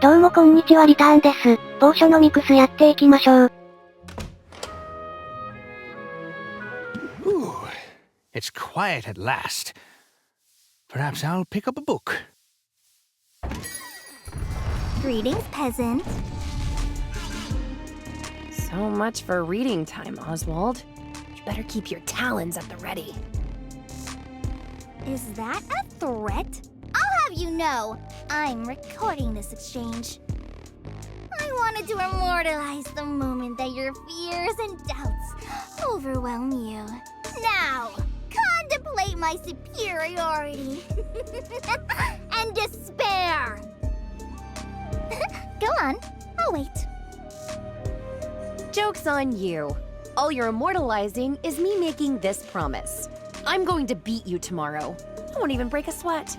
どうもこんにちはリターンです。ポーショノミクスやっていきましょう。Ooh, it's quiet at last. Perhaps I'll pick up a book. Greetings, peasant. So much for reading time, Oswald. You better keep your talons at the ready. Is that a threat? I'll have you know, I'm recording this exchange. I wanted to immortalize the moment that your fears and doubts overwhelm you. Now, contemplate my superiority and despair. Go on, I'll wait. Joke's on you. All you're immortalizing is me making this promise. I'm going to beat you tomorrow. I won't even break a sweat.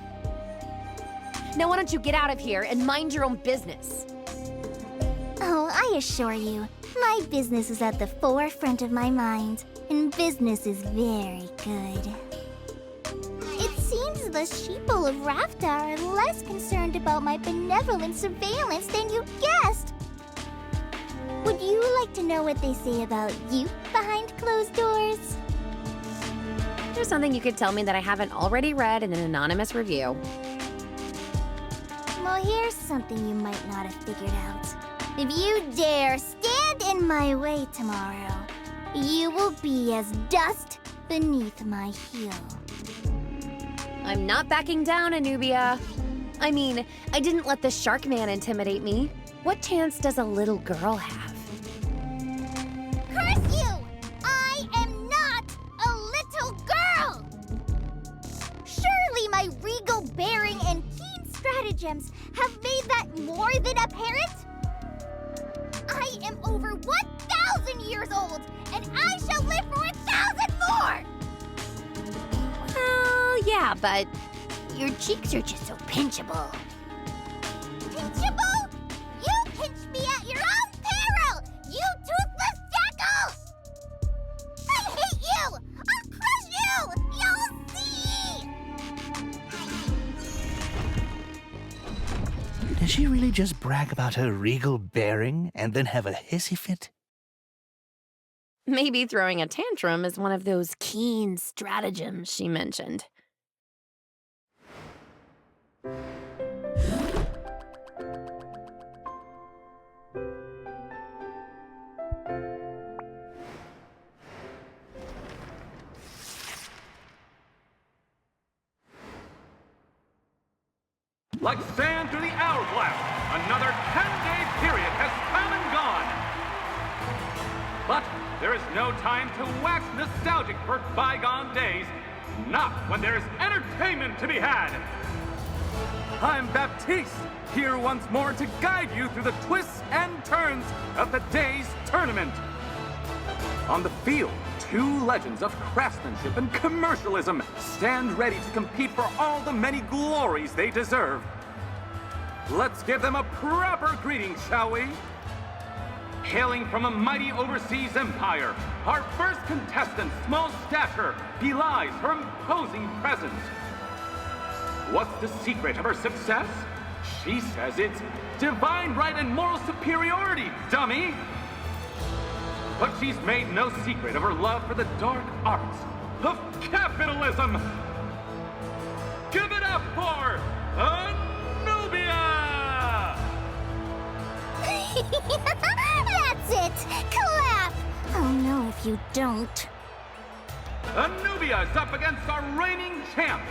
Now why don't you get out of here and mind your own business? Oh, I assure you, my business is at the forefront of my mind, and business is very good. It seems the sheeple of Rafta are less concerned about my benevolent surveillance than you guessed. Would you like to know what they say about you behind closed doors? There's something you could tell me that I haven't already read in an anonymous review. Well, here's something you might not have figured out. If you dare stand in my way tomorrow, you will be as dust beneath my heel. I'm not backing down, Anubia. I mean, I didn't let the shark man intimidate me. What chance does a little girl have? Curse you! I am not a little girl! Surely my regal bearing and keen stratagems have made that more than apparent? I am over 1,000 years old, and I shall live for 1,000 more! Well, yeah, but your cheeks are just so pinchable. Pinchable? You pinch me at your own peril, you toothless jackal! I hate you! I'll crush you! You'll see! Does she really just brag about her regal bearing and then have a hissy fit? Maybe throwing a tantrum is one of those keen stratagems she mentioned. Like sand through the hourglass, another 10-day period has come and gone. But there is no time to wax nostalgic for bygone days, not when there is entertainment to be had. I'm Baptiste, here once more to guide you through the twists and turns of the day's tournament. On the field, two legends of craftsmanship and commercialism stand ready to compete for all the many glories they deserve. Let's give them a proper greeting, shall we? Hailing from a mighty overseas empire, our first contestant's small stature belies her imposing presence. What's the secret of her success? She says it's divine right and moral superiority, dummy! But she's made no secret of her love for the dark arts of capitalism! Give it up for Anubia! That's it! Clap! Oh no if you don't. Anubia is up against our reigning champ,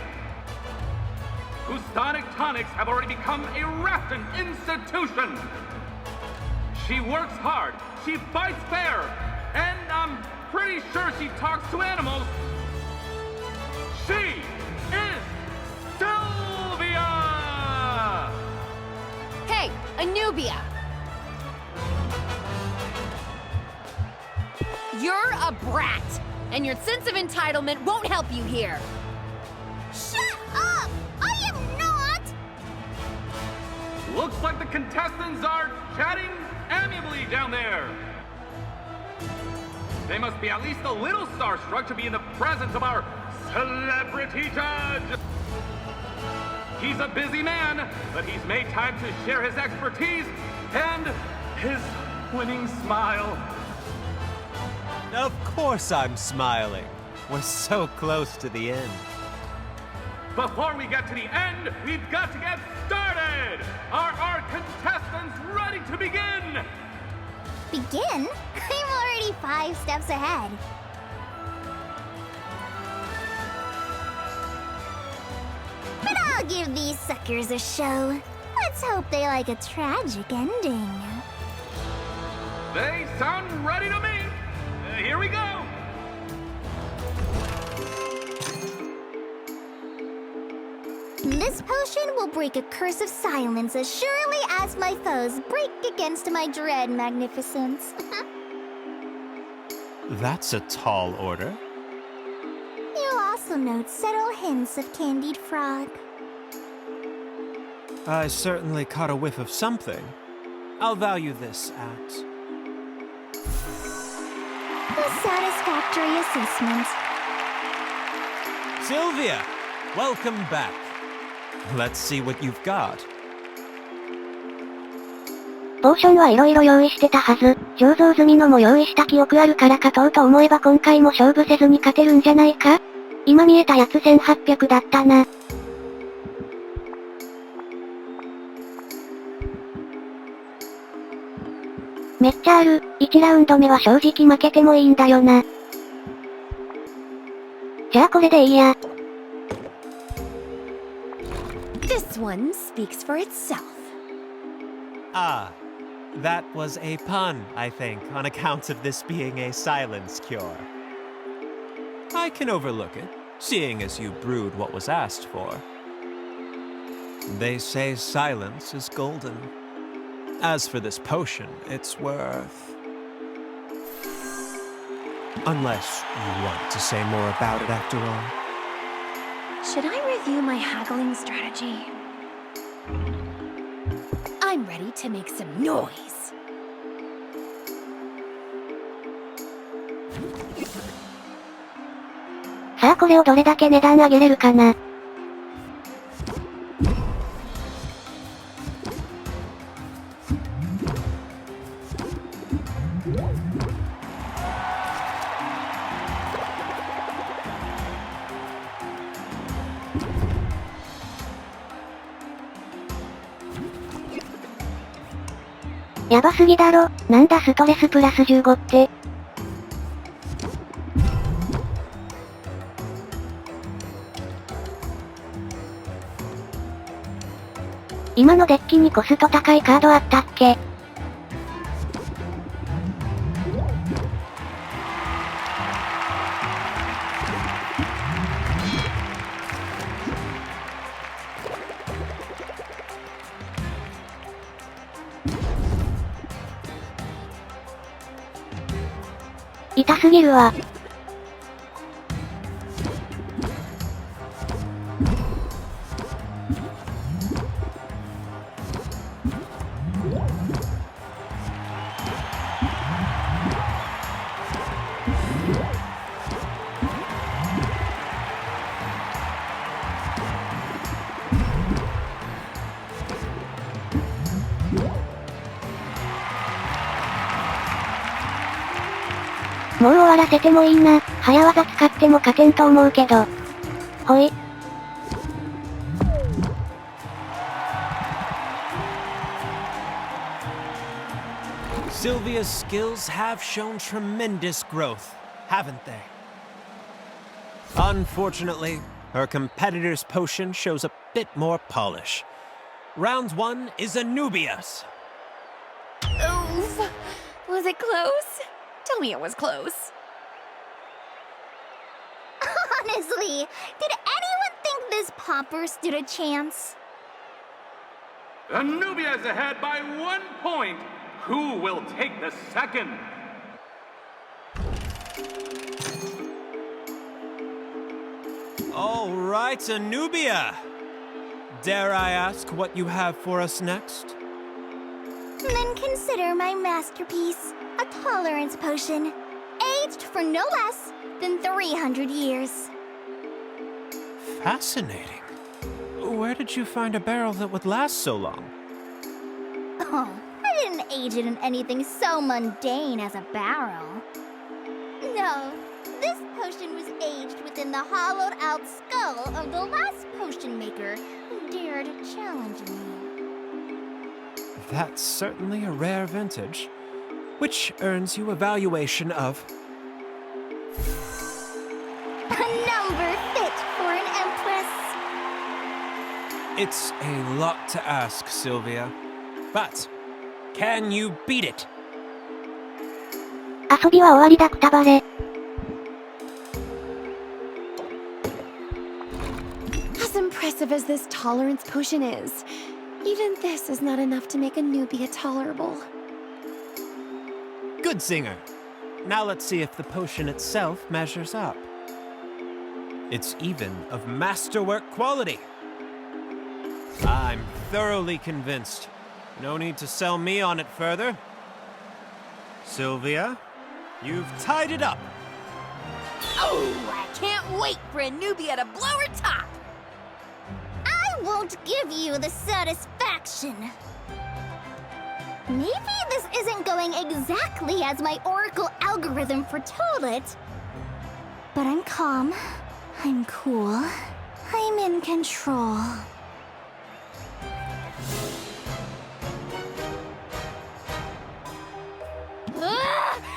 whose sonic tonics have already become a Rafton institution. She works hard, she fights fair, and I'm pretty sure she talks to animals. She is Sylvia! Hey, Anubia! You're a brat, and your sense of entitlement won't help you here. Shut up! I am not! Looks like the contestants are chatting amiably down there. They must be at least a little starstruck to be in the presence of our celebrity judge. He's a busy man, but he's made time to share his expertise and his winning smile. Of course I'm smiling. We're so close to the end. Before we get to the end, we've got to get started! Are our contestants ready to begin? Begin? I'm already 5 steps ahead. But I'll give these suckers a show. Let's hope they like a tragic ending. They sound ready to me! Here we go! This potion will break a curse of silence as surely as my foes break against my dread magnificence. That's a tall order. You'll also note subtle hints of candied frog. I certainly caught a whiff of something. I'll value this at... A satisfactory assessment. Sylvia! Welcome back. Let's see what you've got. ポーションはいろいろ用意してたはず。醸造済みのも用意した記憶あるから勝とうと思えば今回も勝負せずに勝てるんじゃないか？今見えたやつ1800だったな。めっちゃある。1ラウンド目は正直負けてもいいんだよな。じゃあこれでいいや。This one speaks for itself. Ah, that was a pun, I think, on account of this being a silence cure. I can overlook it, seeing as you brewed what was asked for. They say silence is golden. As for this potion, it's worth... Unless you want to say more about it after all. Should I review my haggling strategy? I'm ready to make some noise.「さあこれをどれだけ値段上げれるかな。やばすぎだろ。なんだストレスプラス15って。今のデッキにコスト高いカードあったっけ？痛すぎるわ。もう終わらせてもいいな。早技使っても勝てんと思うけど。ほい。Sylvia's skills have shown tremendous growth, haven't they? Unfortunately, her competitor's potion shows a bit more polish. Round 1 is Anubia's. Oof. Was it close? Tell me it was close. Honestly, did anyone think this popper stood a chance? Anubia's ahead by 1 point. Who will take the second? All right, Anubia. Dare I ask what you have for us next? Then consider my masterpiece, a tolerance potion, aged for no less than 300 years. Fascinating. Where did you find a barrel that would last so long? Oh, I didn't age it in anything so mundane as a barrel. No, this potion was aged within the hollowed-out skull of the last potion maker who dared challenge me. That's certainly a rare vintage, which earns you a valuation of... A number fit for an empress. It's a lot to ask, Sylvia. But, can you beat it? 遊びは終わりだくたばれ。As impressive as this tolerance potion is, even this is not enough to make Anubia tolerable. Good singer. Now let's see if the potion itself measures up. It's even of masterwork quality. I'm thoroughly convinced. No need to sell me on it further. Sylvia, you've tied it up. Oh, I can't wait for Anubia to blow her top! I won't give you the satisfaction. Maybe this isn't going exactly as my Oracle algorithm foretold it. But I'm calm. I'm cool. I'm in control.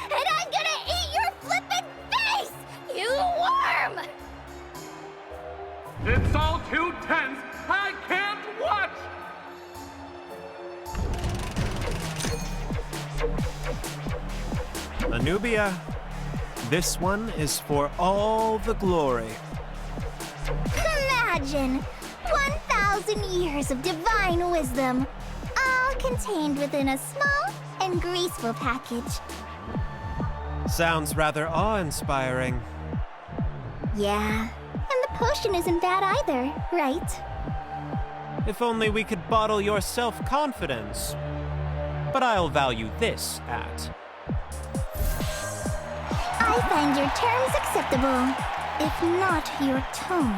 And I'm gonna eat your flippin' face, you worm! It's all too tense. I can't watch. Anubia, this one is for all the glory. Imagine 1,000 years of divine wisdom, all contained within a small and graceful package. Sounds rather awe-inspiring. Yeah, and the potion isn't bad either, right? If only we could bottle your self-confidence. But I'll value this at... I find your terms acceptable, if not your tone.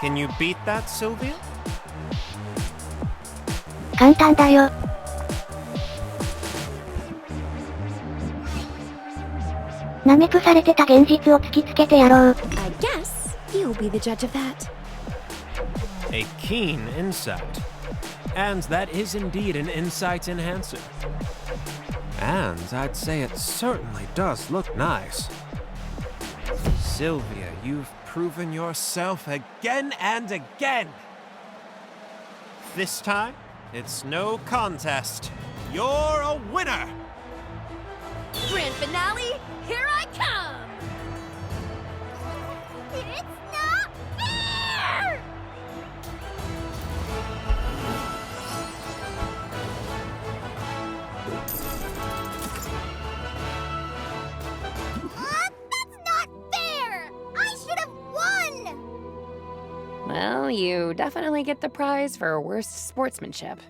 Can you beat that, Sylvia? 簡単だよ。なめくされてた現実を突きつけてやろう。I guess you'll be the judge of that. A keen insight. And that is indeed an insight enhancer. And I'd say it certainly does look nice. Sylvia, you've proven yourself again and again. This time, it's no contest. You're a winner! Grand finale, here I come! It's not fair! That's not fair! I should have won! Well, you definitely get the prize for worst sportsmanship.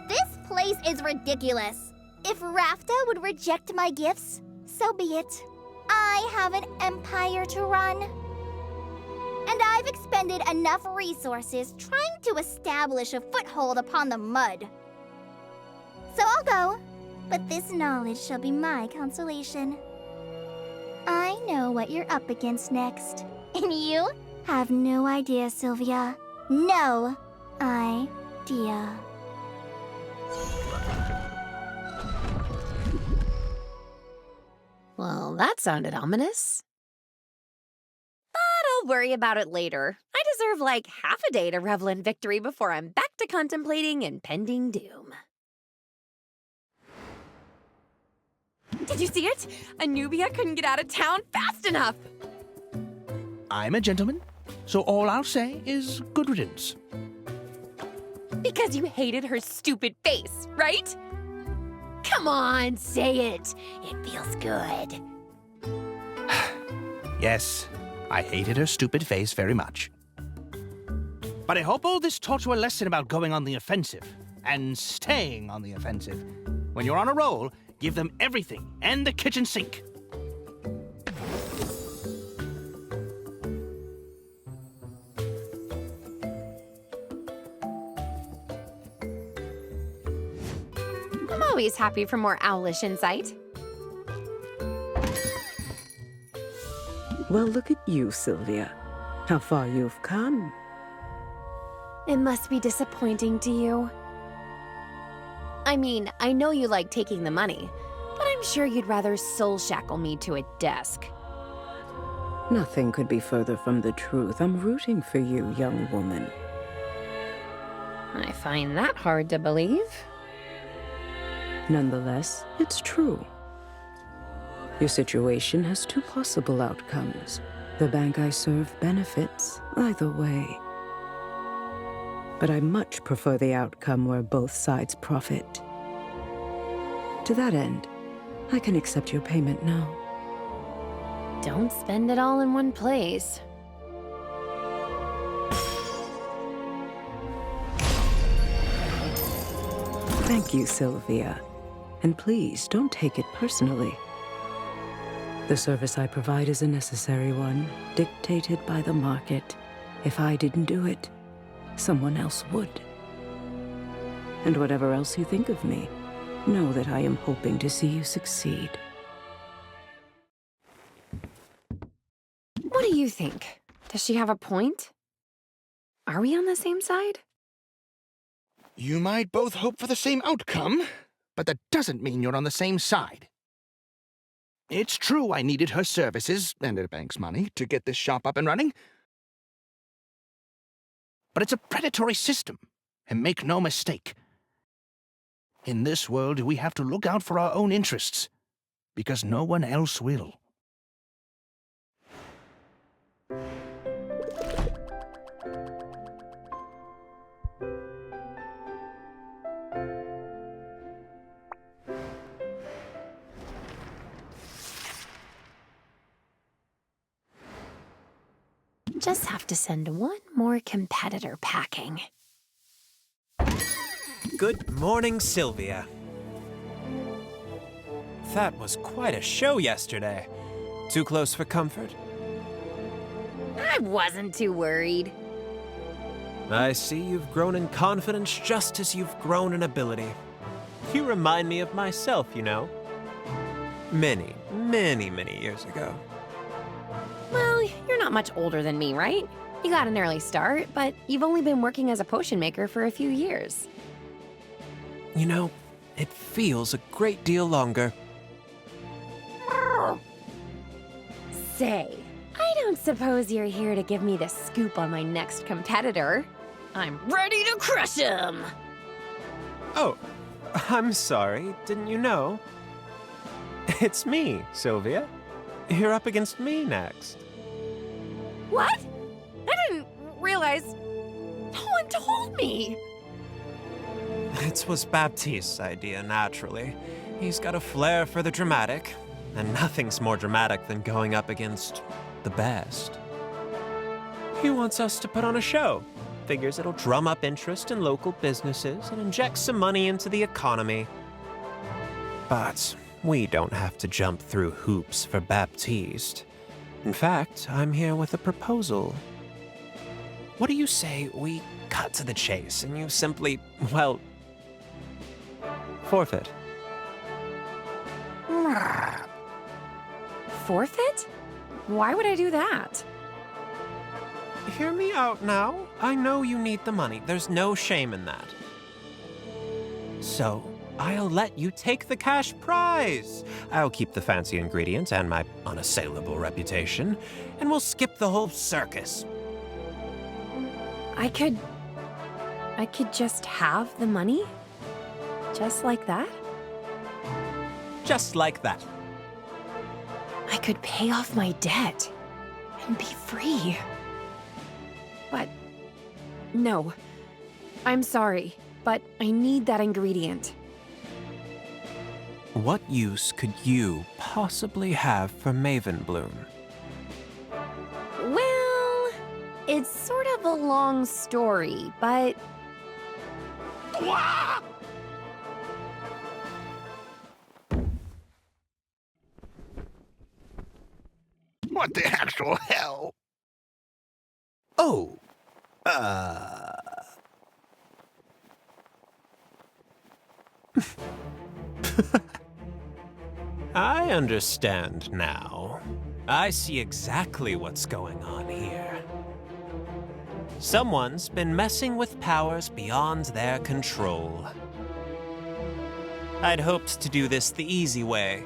This place is ridiculous. If Rafta would reject my gifts, so be it. I have an empire to run. And I've expended enough resources trying to establish a foothold upon the mud. So I'll go, but this knowledge shall be my consolation. I know what you're up against next. And you have no idea, Sylvia. No idea. Well, that sounded ominous. But I'll worry about it later. I deserve like half a day to revel in victory before I'm back to contemplating impending doom. Did you see it? Anubia couldn't get out of town fast enough! I'm a gentleman, so all I'll say is good riddance. Because you hated her stupid face, right? Come on, say it. It feels good. Yes, I hated her stupid face very much. But I hope all this taught you a lesson about going on the offensive and staying on the offensive. When you're on a roll, give them everything and the kitchen sink. I'm always happy for more owlish insight. Well, look at you, Sylvia. How far you've come. It must be disappointing to you. I mean, I know you like taking the money, but I'm sure you'd rather soul shackle me to a desk. Nothing could be further from the truth. I'm rooting for you, young woman. I find that hard to believe. Nonetheless, it's true. Your situation has two possible outcomes. The bank I serve benefits either way. But I much prefer the outcome where both sides profit. To that end, I can accept your payment now. Don't spend it all in one place. Thank you, Sylvia. And please, don't take it personally. The service I provide is a necessary one, dictated by the market. If I didn't do it, someone else would. And whatever else you think of me, know that I am hoping to see you succeed. What do you think? Does she have a point? Are we on the same side? You might both hope for the same outcome, but that doesn't mean you're on the same side. It's true I needed her services and her bank's money to get this shop up and running. But it's a predatory system, and make no mistake. In this world, we have to look out for our own interests, because no one else will. Just have to send one more competitor packing. Good morning, Sylvia. That was quite a show yesterday. Too close for comfort? I wasn't too worried. I see you've grown in confidence just as you've grown in ability. You remind me of myself, you know. Many, many, many years ago. Well, you're not much older than me, right? You got an early start, but you've only been working as a potion maker for a few years. You know, it feels a great deal longer. Say, I don't suppose you're here to give me the scoop on my next competitor. I'm ready to crush him! Oh, I'm sorry, didn't you know? It's me, Sylvia. You're up against me next. What? I didn't realize... No one told me! It was Baptiste's idea, naturally. He's got a flair for the dramatic, and nothing's more dramatic than going up against the best. He wants us to put on a show. Figures it'll drum up interest in local businesses and inject some money into the economy. But we don't have to jump through hoops for Baptiste. In fact, I'm here with a proposal. What do you say we cut to the chase and you simply, well, forfeit? Forfeit? Why would I do that? Hear me out now. I know you need the money. There's no shame in that. So, I'll let you take the cash prize. I'll keep the fancy ingredients and my unassailable reputation, and we'll skip the whole circus. I could just have the money? Just like that? Just like that. I could pay off my debt and be free. But no, I'm sorry, but I need that ingredient. What use could you possibly have for Maven Bloom? Well, it's sort of a long story, but... What the actual hell? Oh, I understand now. I see exactly what's going on here. Someone's been messing with powers beyond their control. I'd hoped to do this the easy way,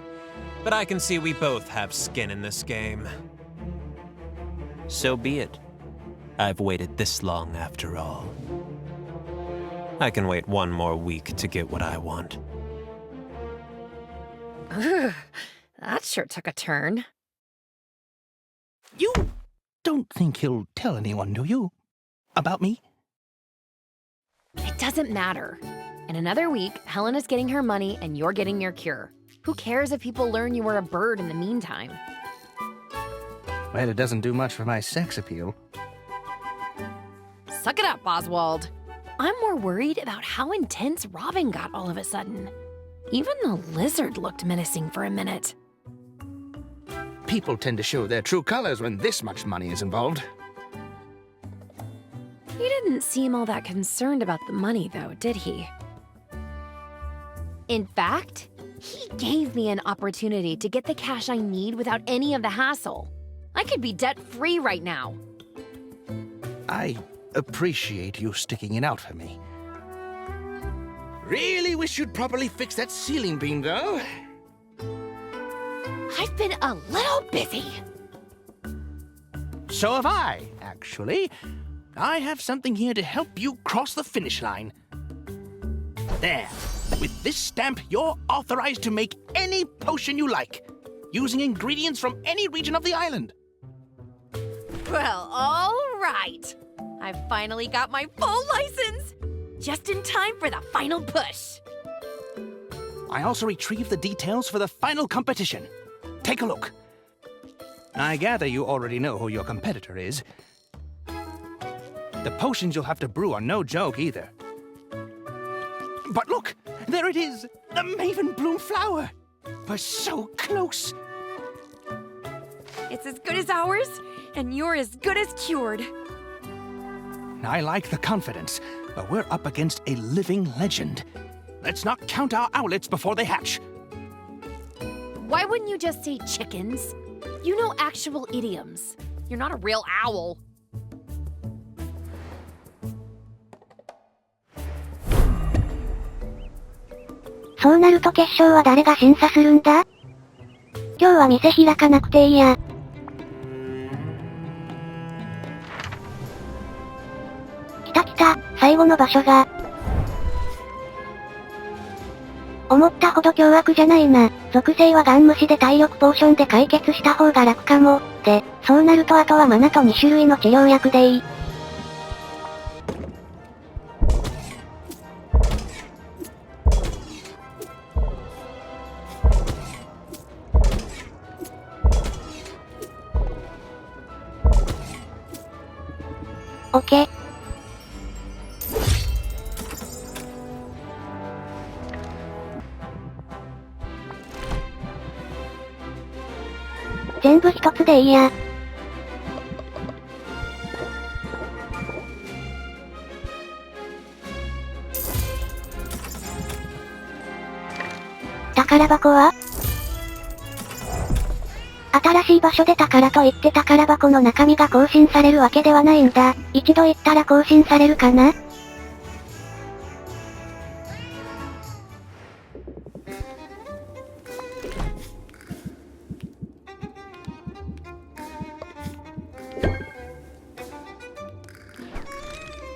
but I can see we both have skin in this game. So be it. I've waited this long after all. I can wait one more week to get what I want. Ugh, that sure took a turn. You don't think he'll tell anyone, do you? About me? It doesn't matter. In another week, Helena's getting her money and you're getting your cure. Who cares if people learn you were a bird in the meantime? Well, it doesn't do much for my sex appeal. Suck it up, Oswald. I'm more worried about how intense Robin got all of a sudden. Even the lizard looked menacing for a minute. People tend to show their true colors when this much money is involved. He didn't seem all that concerned about the money, though, did he? In fact, he gave me an opportunity to get the cash I need without any of the hassle. I could be debt-free right now. I appreciate you sticking it out for me. Really wish you'd properly fix that ceiling beam, though. I've been a little busy. So have I, actually. I have something here to help you cross the finish line. There. With this stamp, you're authorized to make any potion you like, using ingredients from any region of the island. Well, all right. I've finally got my full license. Just in time for the final push. I also retrieved the details for the final competition. Take a look. I gather you already know who your competitor is. The potions you'll have to brew are no joke either. But look, there it is, the Maven Bloom flower. We're so close. It's as good as ours, and you're as good as cured. I like the confidence, but we're up against a living legend. Let's not count our owlets before they hatch. Why wouldn't you just say chickens? You know actual idioms. You're not a real owl.そうなると決勝は誰が審査するんだ？今日は店開かなくていいや。来た来た、最後の場所が。思ったほど凶悪じゃないな。属性はガン無視で体力ポーションで解決した方が楽かも。で、そうなるとあとはマナと2種類の治療薬でいい。オッケー。全部一つでいいや。宝箱は？新しい場所で宝といって宝箱の中身が更新されるわけではないんだ。一度行ったら更新されるかな？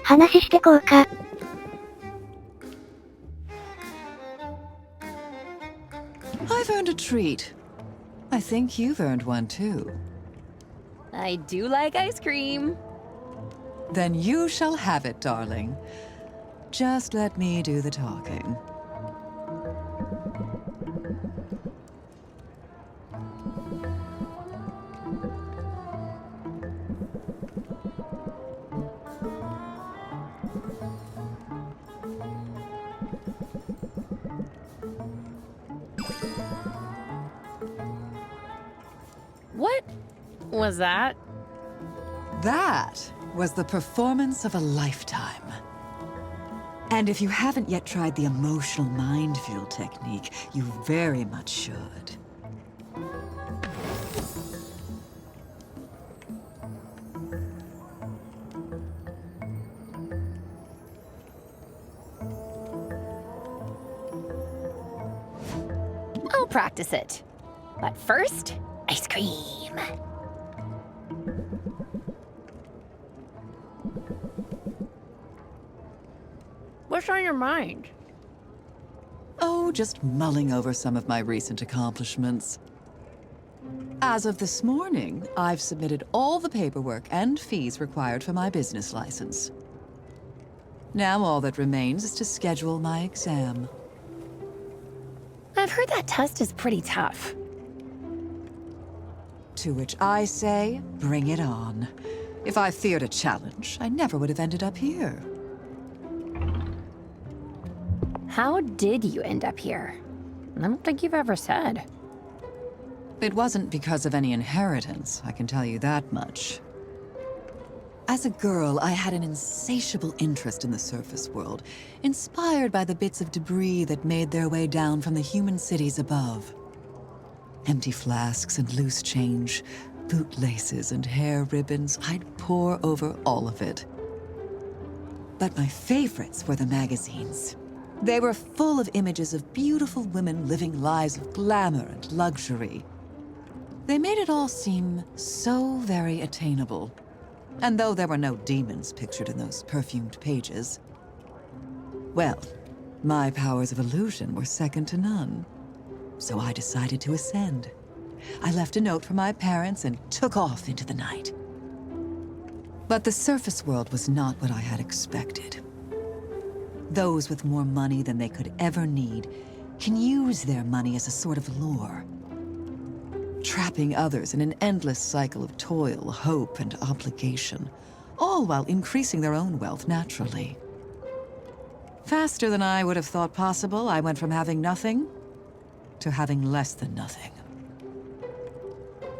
話してこうか。I've earned a treat. I think you've earned one too. I do like ice cream. Then you shall have it, darling. Just let me do the talking. What was that? That was the performance of a lifetime. And if you haven't yet tried the emotional minefield technique, you very much should. I'll practice it. But first, ice cream. What's on your mind? Oh, just mulling over some of my recent accomplishments. As of this morning, I've submitted all the paperwork and fees required for my business license. Now all that remains is to schedule my exam. I've heard that test is pretty tough. To which I say, bring it on. If I feared a challenge, I never would have ended up here. How did you end up here? I don't think you've ever said. It wasn't because of any inheritance, I can tell you that much. As a girl, I had an insatiable interest in the surface world, inspired by the bits of debris that made their way down from the human cities above. Empty flasks and loose change, bootlaces and hair ribbons, I'd pore over all of it. But my favorites were the magazines. They were full of images of beautiful women living lives of glamour and luxury. They made it all seem so very attainable. And though there were no demons pictured in those perfumed pages, well, my powers of illusion were second to none. So I decided to ascend. I left a note for my parents and took off into the night. But the surface world was not what I had expected. Those with more money than they could ever need can use their money as a sort of lure, trapping others in an endless cycle of toil, hope, and obligation, all while increasing their own wealth naturally. Faster than I would have thought possible, I went from having nothing to having less than nothing.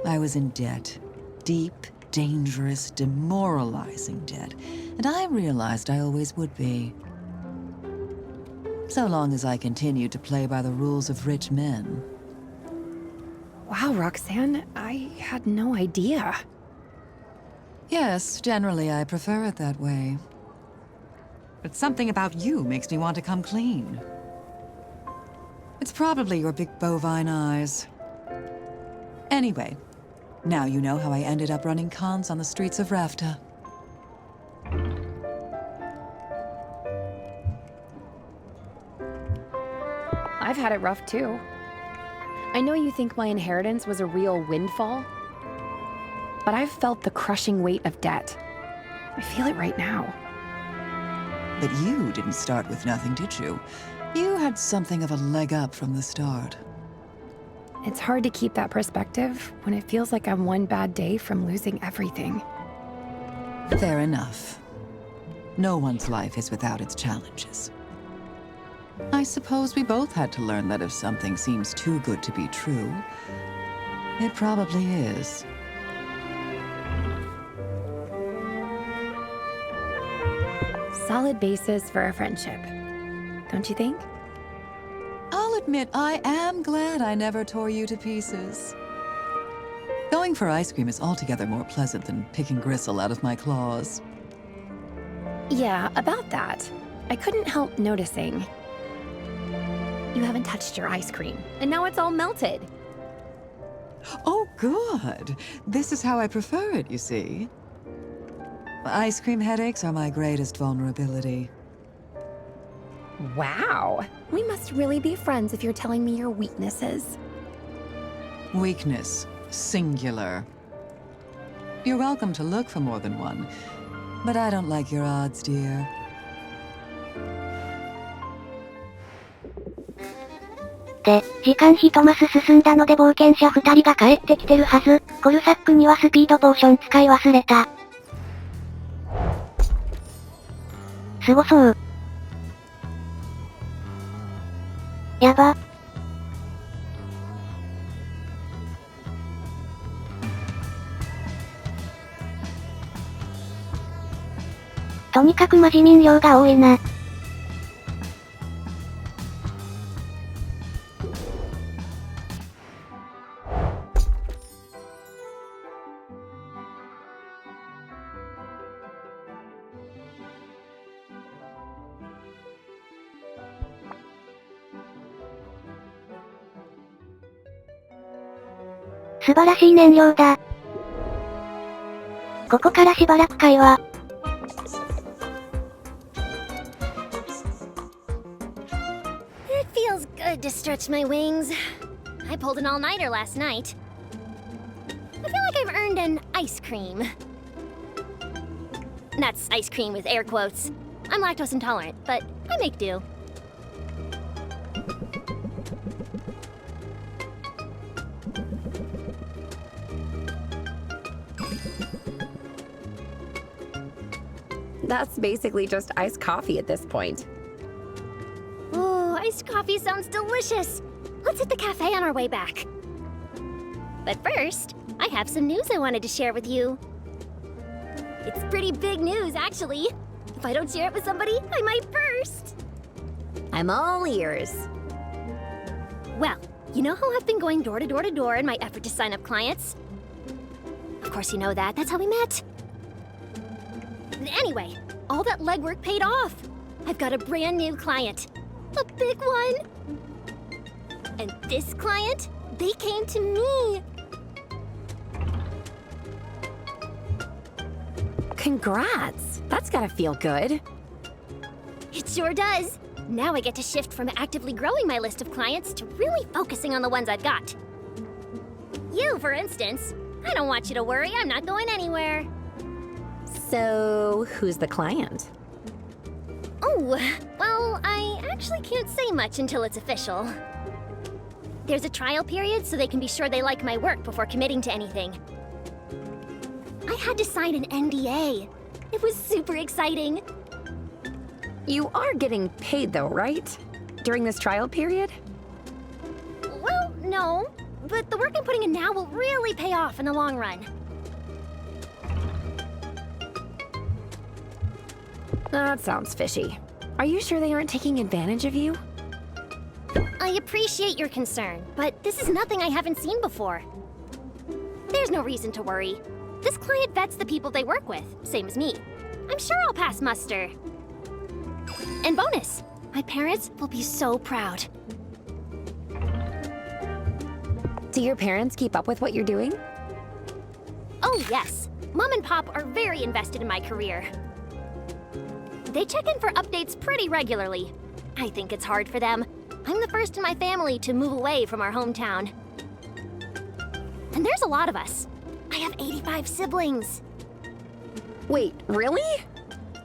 I was in debt. Deep, dangerous, demoralizing debt. And I realized I always would be. So long as I continued to play by the rules of rich men. Wow, Roxanne, I had no idea. Yes, generally I prefer it that way. But something about you makes me want to come clean. It's probably your big bovine eyes. Anyway, now you know how I ended up running cons on the streets of Rafta. I've had it rough too. I know you think my inheritance was a real windfall, but I've felt the crushing weight of debt. I feel it right now. But you didn't start with nothing, did you? You had something of a leg up from the start. It's hard to keep that perspective when it feels like I'm one bad day from losing everything. Fair enough. No one's life is without its challenges. I suppose we both had to learn that if something seems too good to be true, it probably is. Solid basis for a friendship, don't you think? I'll admit I am glad I never tore you to pieces. Going for ice cream is altogether more pleasant than picking gristle out of my claws. Yeah, about that. I couldn't help noticing. You haven't touched your ice cream, and now it's all melted. Oh, good. This is how I prefer it, you see. Ice cream headaches are my greatest vulnerability. Wow. We must really be friends if you're telling me your weaknesses. Weakness. Singular. You're welcome to look for more than one, but I don't like your odds, dear. で、時間一マス進んだので冒険者2人が帰ってきてるはず。コルサックにはスピードポーション使い忘れた。すごそう。やば。とにかくマジ民量が多いな。素晴らしい燃料だ。ここからしばらく会話。It feels good to stretch my wings. I pulled an all-nighter last night. I feel like I've earned an ice cream. That's ice cream with air quotes. I'm lactose intolerant, but I make do. That's basically just iced coffee at this point. Ooh, iced coffee sounds delicious. Let's hit the cafe on our way back. But first, I have some news I wanted to share with you. It's pretty big news, actually. If I don't share it with somebody, I might burst. I'm all ears. Well, you know how I've been going door to door to door in my effort to sign up clients? Of course you know that. That's how we met. Anyway, all that legwork paid off. I've got a brand new client. A big one. And this client, they came to me. Congrats! That's gotta feel good. It sure does. Now I get to shift from actively growing my list of clients to really focusing on the ones I've got. You, for instance. I don't want you to worry, I'm not going anywhere. So, who's the client? Oh, well, I actually can't say much until it's official. There's a trial period so they can be sure they like my work before committing to anything. I had to sign an NDA. It was super exciting. You are getting paid though, right? During this trial period? Well, no. But the work I'm putting in now will really pay off in the long run. That sounds fishy. Are you sure they aren't taking advantage of you? I appreciate your concern, but this is nothing I haven't seen before. There's no reason to worry. This client vets the people they work with, same as me. I'm sure I'll pass muster. And bonus, my parents will be so proud. Do your parents keep up with what you're doing? Oh yes, Mom and Pop are very invested in my career. They check in for updates pretty regularly. I think it's hard for them. I'm the first in my family to move away from our hometown. And there's a lot of us. I have 85 siblings. Wait, really?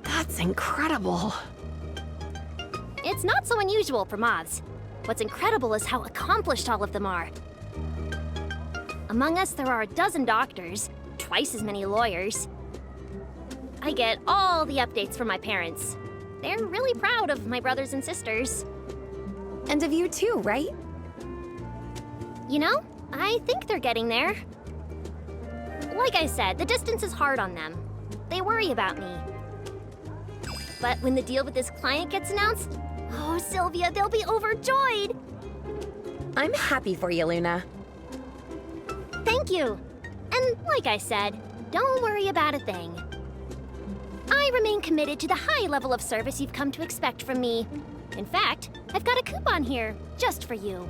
That's incredible. It's not so unusual for moths. What's incredible is how accomplished all of them are. Among us, there are a dozen doctors, twice as many lawyers. I get all the updates from my parents. They're really proud of my brothers and sisters. And of you too, right? You know, I think they're getting there. Like I said, the distance is hard on them. They worry about me. But when the deal with this client gets announced, oh, Sylvia, they'll be overjoyed! I'm happy for you, Luna. Thank you. And like I said, don't worry about a thing. I remain committed to the high level of service you've come to expect from me. In fact, I've got a coupon here, just for you.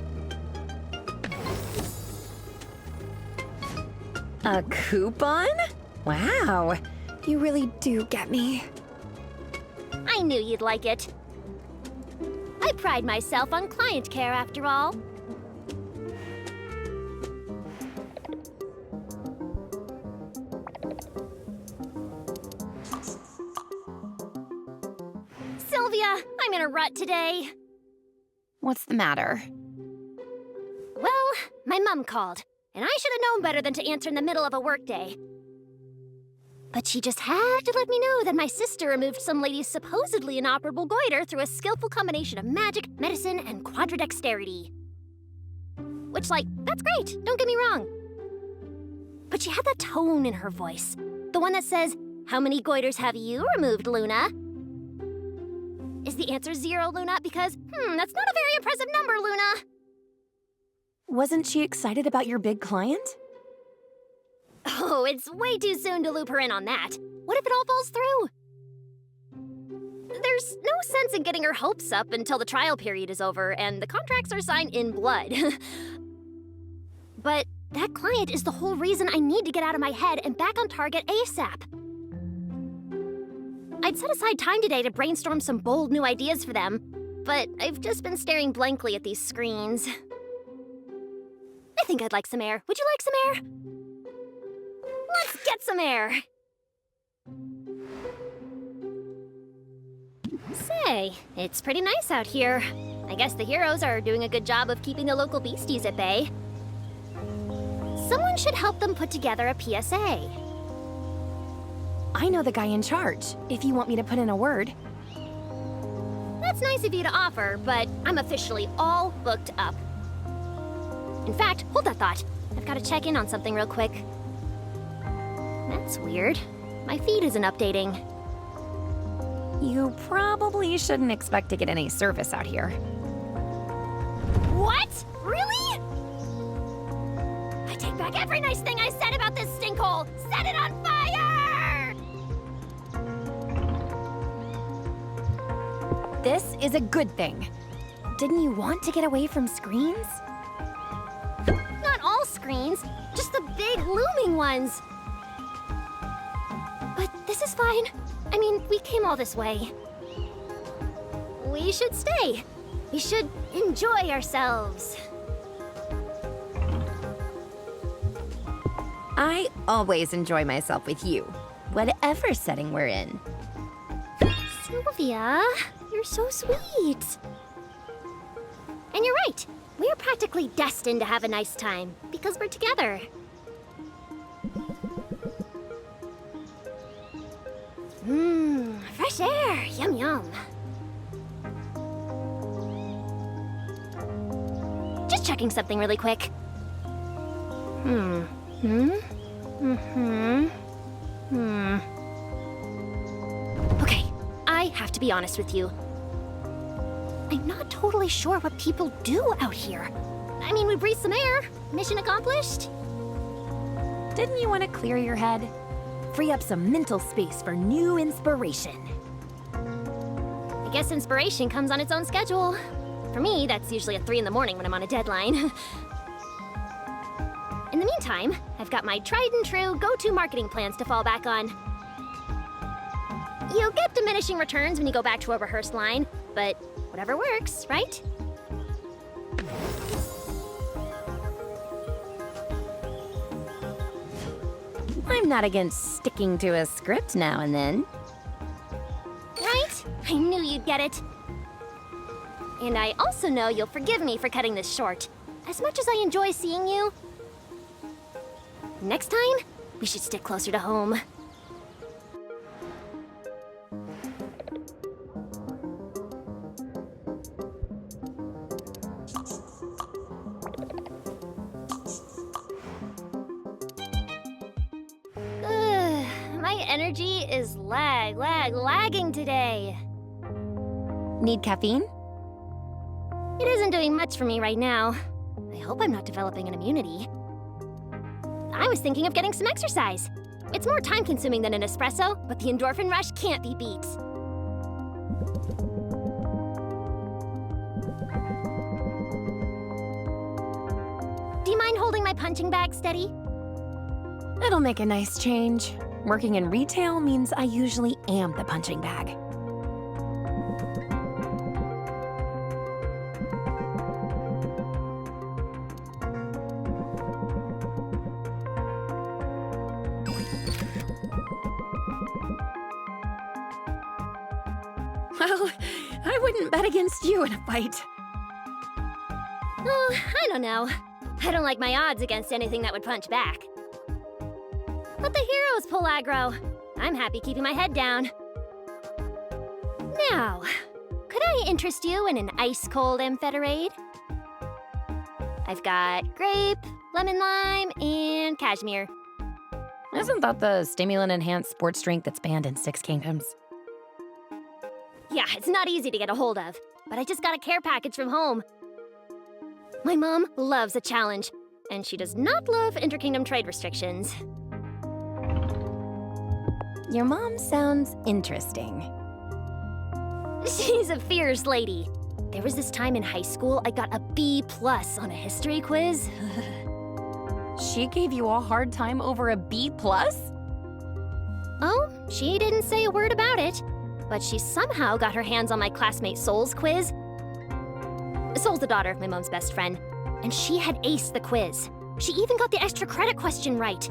A coupon? Wow, you really do get me. I knew you'd like it. I pride myself on client care, after all. Sylvia, I'm in a rut today. What's the matter? Well, my mom called, and I should have known better than to answer in the middle of a workday. But she just had to let me know that my sister removed some lady's supposedly inoperable goiter through a skillful combination of magic, medicine, and quadridexterity. Which, like, that's great, don't get me wrong. But she had that tone in her voice. The one that says, "How many goiters have you removed, Luna?" Is the answer 0, Luna? Because, that's not a very impressive number, Luna. Wasn't she excited about your big client? Oh, it's way too soon to loop her in on that. What if it all falls through? There's no sense in getting her hopes up until the trial period is over and the contracts are signed in blood. But That client is the whole reason I need to get out of my head and back on target ASAP. I'd set aside time today to brainstorm some bold new ideas for them, but I've just been staring blankly at these screens. I think I'd like some air. Would you like some air? Let's get some air! Say, it's pretty nice out here. I guess the heroes are doing a good job of keeping the local beasties at bay. Someone should help them put together a PSA. I know the guy in charge, if you want me to put in a word. That's nice of you to offer, but I'm officially all booked up. In fact, hold that thought. I've got to check in on something real quick. That's weird. My feed isn't updating. You probably shouldn't expect to get any service out here. What? Really? I take back every nice thing I said about this stinkhole! Set it on fire! This is a good thing. Didn't you want to get away from screens? Not all screens, just the big looming ones. But this is fine. I mean, we came all this way. We should stay. We should enjoy ourselves. I always enjoy myself with you, whatever setting we're in. Sylvia, you're so sweet. And you're right. We're practically destined to have a nice time because we're together. Fresh air. Yum, yum. Just checking something really quick. Okay, I have to be honest with you. I'm not totally sure what people do out here. I mean, we breathe some air. Mission accomplished. Didn't you want to clear your head? Free up some mental space for new inspiration. I guess inspiration comes on its own schedule. For me, that's usually at 3 in the morning when I'm on a deadline. In the meantime, I've got my tried and true go-to marketing plans to fall back on. You'll get diminishing returns when you go back to a rehearsed line, but whatever works, right? I'm not against sticking to a script now and then. Right? I knew you'd get it. And I also know you'll forgive me for cutting this short. As much as I enjoy seeing you, next time, we should stick closer to home. My energy is lagging today. Need caffeine? It isn't doing much for me right now. I hope I'm not developing an immunity. I was thinking of getting some exercise. It's more time-consuming than an espresso, but the endorphin rush can't be beat. Do you mind holding my punching bag steady? It'll make a nice change. Working in retail means I usually am the punching bag. Well, I wouldn't bet against you in a fight. Oh, I don't know. I don't like my odds against anything that would punch back. Let the heroes pull aggro. I'm happy keeping my head down. Now, could I interest you in an ice-cold ampheterade? I've got grape, lemon lime, and cashmere. Isn't that the stimulant-enhanced sports drink that's banned in 6 kingdoms? Yeah, it's not easy to get a hold of, but I just got a care package from home. My mom loves a challenge, and she does not love interkingdom trade restrictions. Your mom sounds interesting. She's a fierce lady. There was this time in high school I got a B+ on a history quiz. She gave you a hard time over a B+? Oh, she didn't say a word about it. But she somehow got her hands on my classmate Sol's quiz. Sol's the daughter of my mom's best friend, and she had aced the quiz. She even got the extra credit question right.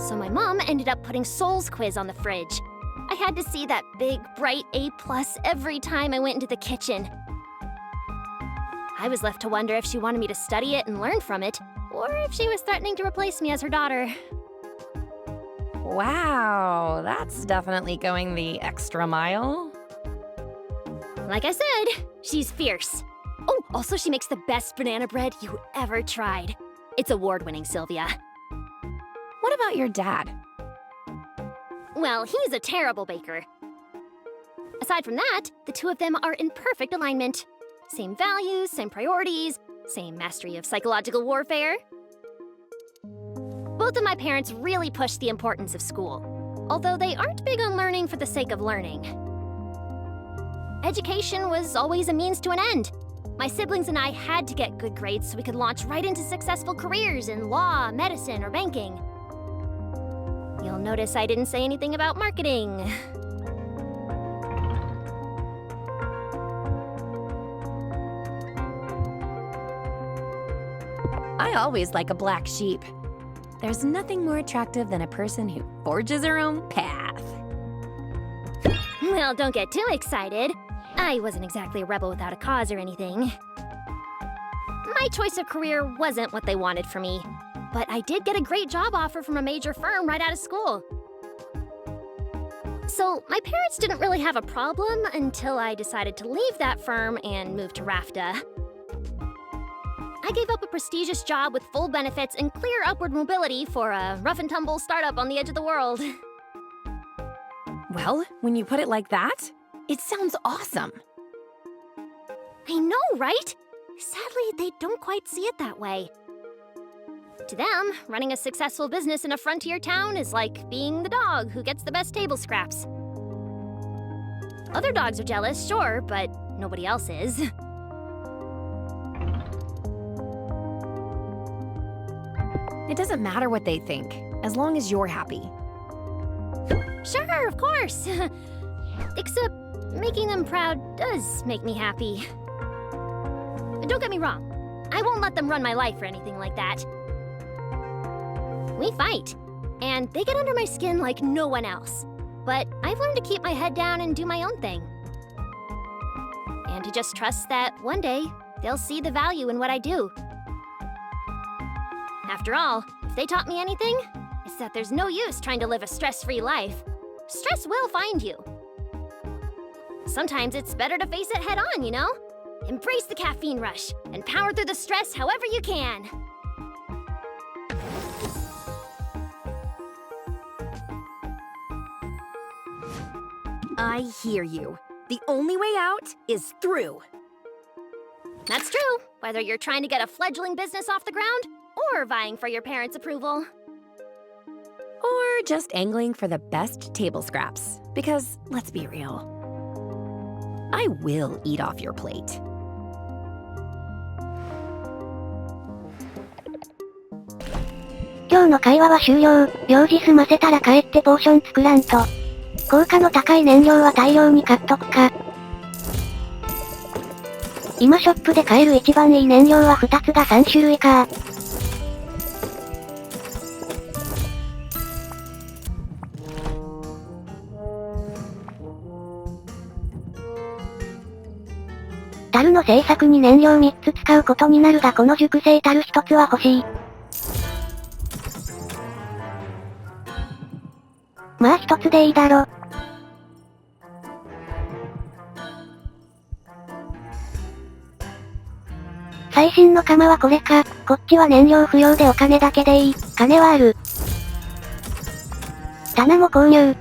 So my mom ended up putting Sol's quiz on the fridge. I had to see that big, bright A+ every time I went into the kitchen. I was left to wonder if she wanted me to study it and learn from it, or if she was threatening to replace me as her daughter. Wow, that's definitely going the extra mile. Like I said, she's fierce. Oh, also she makes the best banana bread you ever tried. It's award-winning, Sylvia. What about your dad? Well, he's a terrible baker. Aside from that, the two of them are in perfect alignment. Same values, same priorities, same mastery of psychological warfare. Both of my parents really push the importance of school, although they aren't big on learning for the sake of learning. Education was always a means to an end. My siblings and I had to get good grades so we could launch right into successful careers in law, medicine, or banking. You'll notice I didn't say anything about marketing. I always like a black sheep. There's nothing more attractive than a person who forges her own path. Well, don't get too excited. I wasn't exactly a rebel without a cause or anything. My choice of career wasn't what they wanted for me, but I did get a great job offer from a major firm right out of school. So my parents didn't really have a problem until I decided to leave that firm and move to RAFTA. I gave up a prestigious job with full benefits and clear upward mobility for a rough-and-tumble startup on the edge of the world. Well, when you put it like that, it sounds awesome. I know, right? Sadly, they don't quite see it that way. To them, running a successful business in a frontier town is like being the dog who gets the best table scraps. Other dogs are jealous, sure, but nobody else is. It doesn't matter what they think, as long as you're happy. Sure, of course. Except making them proud does make me happy. Don't get me wrong. I won't let them run my life or anything like that. We fight, and they get under my skin like no one else. But I've learned to keep my head down and do my own thing. And to just trust that one day, they'll see the value in what I do. After all, if they taught me anything, it's that there's no use trying to live a stress-free life. Stress will find you. Sometimes it's better to face it head-on, you know? Embrace the caffeine rush and power through the stress however you can. I hear you. The only way out is through. That's true, whether you're trying to get a fledgling business off the ground or vying for your parents' approval. Or just angling for the best table scraps. Because, let's be real, I will eat off your plate.今日の会話は終了。用事済ませたら帰ってポーション作らんと。効果の高い燃料は大量に買っとくか。今ショップで買える一番いい燃料は2つが3種類か。樽の製作に燃料3つ使うことになるがこの熟成樽1つは欲しい。まあ1つでいいだろ。最新の釜はこれか。こっちは燃料不要でお金だけでいい。金はある。棚も購入。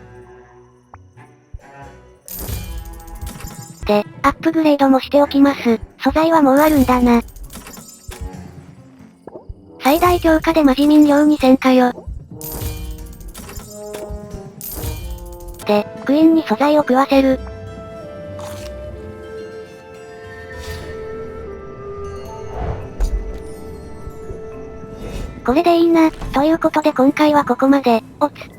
で、アップグレードもしておきます。素材はもうあるんだな。最大強化でマジ民量2000かよ。で、クイーンに素材を食わせる。これでいいな。ということで今回はここまで。おつ。